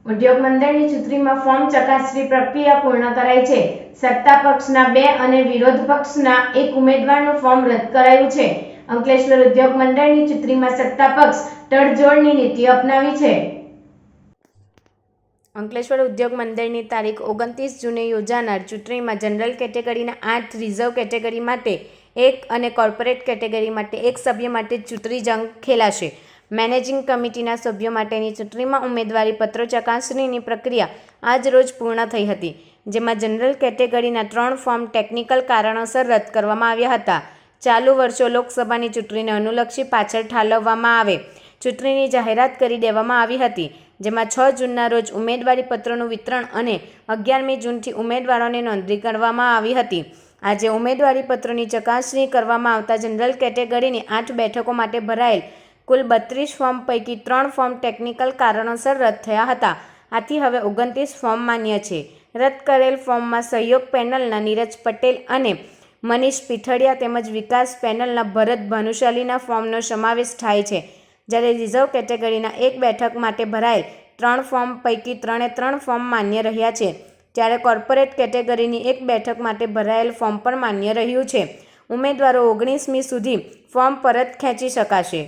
ઉદ્યોગ મંડળની ચૂંટણીમાં ફોર્મ ચકાસણી પ્રક્રિયા પૂર્ણ કરાઈ છે। સત્તા પક્ષના 2 અને વિરોધ પક્ષના 1 ઉમેદવારનું ફોર્મ રદ કરાયું છે। અંકલેશ્વર ઉદ્યોગ મંડળની ચૂંટણીમાં સત્તા પક્ષ તડજોડની નીતિ અપનાવી છે। અંકલેશ્વર ઉદ્યોગ મંડળની તારીખ 29 જૂને યોજાનાર ચૂંટણીમાં જનરલ કેટેગરીના 8, રિઝર્વ કેટેગરી માટે 1 અને કોર્પોરેટ કેટેગરી માટે 1 સભ્ય માટે ચૂંટણી જંગ ખેલાશે। મેનેજિંગ કમિટીના સભ્યો માટેની ચૂંટણીમાં ઉમેદવારી પત્રો ચકાસણીની પ્રક્રિયા આજ રોજ પૂર્ણ થઈ હતી, જેમાં જનરલ કેટેગરીના 3 ફોર્મ ટેકનિકલ કારણોસર રદ કરવામાં આવ્યા હતા। ચાલુ વર્ષો લોકસભાની ચૂંટણીને અનુલક્ષી પાછળ ઠાલવવામાં આવે ચૂંટણીની જાહેરાત કરી દેવામાં આવી હતી, જેમાં 6 જૂનના રોજ ઉમેદવારી પત્રોનું વિતરણ અને 11મી જૂનથી ઉમેદવારોને નોંધણી કરવામાં આવી હતી। આજે ઉમેદવારી પત્રોની ચકાસણી કરવામાં આવતા જનરલ કેટેગરીની 8 બેઠકો માટે ભરાયેલ કુલ 32 ફોર્મ પૈકી 3 ફોર્મ ટેકનિકલ કારણોસર રદ થયા હતા। આથી હવે 29 ફોર્મ માન્ય છે। રદ કરેલ ફોર્મમાં સહયોગ પેનલના નીરજ પટેલ અને મનીષ પીઠડિયા તેમજ વિકાસ પેનલના ભરત ભાનુશાલીના ફોર્મનો સમાવેશ થાય છે, જ્યારે રિઝર્વ કેટેગરીના 1 બેઠક માટે ભરાયેલ 3 ફોર્મ પૈકી 3 ફોર્મ માન્ય રહ્યા છે, ત્યારે કોર્પોરેટ કેટેગરીની 1 બેઠક માટે ભરાયેલ ફોર્મ પણ માન્ય રહ્યું છે। ઉમેદવારો 19મી સુધી ફોર્મ પરત ખેંચી શકાશે।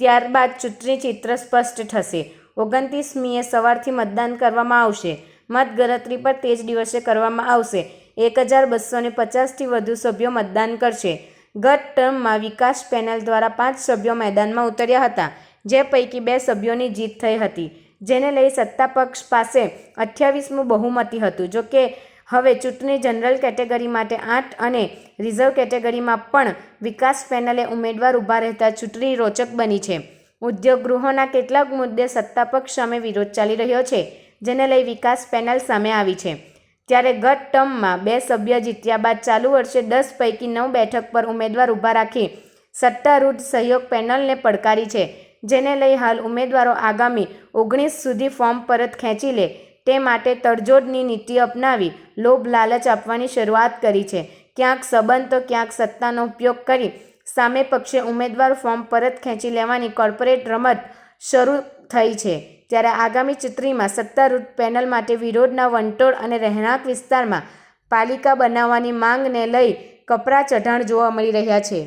ત્યારબાદ ચૂંટણી ચિત્ર સ્પષ્ટ થશે। 29મીએ સવારથી મતદાન કરવામાં આવશે। મતગણતરી પર તે જ દિવસે કરવામાં આવશે। 1250થી વધુ સભ્યો મતદાન કરશે। ગત ટર્મમાં વિકાસ પેનલ દ્વારા 5 સભ્યો મેદાનમાં ઉતર્યા હતા, જે પૈકી 2 સભ્યોની જીત થઈ હતી, જેને લઈ સત્તા પક્ષ પાસે 28મું બહુમતી હતું। જોકે હવે ચૂંટણી જનરલ કેટેગરી માટે 8 અને રિઝર્વ કેટેગરીમાં પણ વિકાસ પેનલે ઉમેદવાર ઊભા રહેતા ચૂંટણી રોચક બની છે। ઉદ્યોગ ગૃહોના કેટલાક મુદ્દે સત્તા પક્ષ સામે વિરોધ ચાલી રહ્યો છે, જેને લઈ વિકાસ પેનલ સામે આવી છે। ત્યારે ગત ટર્મમાં 2 સભ્ય જીત્યા બાદ ચાલુ વર્ષે 10 પૈકી 9 બેઠક પર ઉમેદવાર ઊભા રાખી સત્તારૂઢ સહયોગ પેનલને પડકારી છે, જેને લઈ હાલ ઉમેદવારો આગામી 19 સુધી ફોર્મ પરત ખેંચી લે તે માટે તડજોડની નીતિ અપનાવી લોભ લાલચ આપવાની શરૂઆત કરી છે। ક્યાંક સંબંધ તો ક્યાંક સત્તાનો ઉપયોગ કરી સામે પક્ષે ઉમેદવાર ફોર્મ પરત ખેંચી લેવાની કોર્પોરેટ રમત શરૂ થઈ છે। ત્યારે આગામી ચૂંટણીમાં સત્તારૂઢ પેનલ માટે વિરોધના વંટોળ અને રહેણાંક વિસ્તારમાં પાલિકા બનાવવાની માંગને લઈ કપરા ચઢાણ જોવા મળી રહ્યા છે।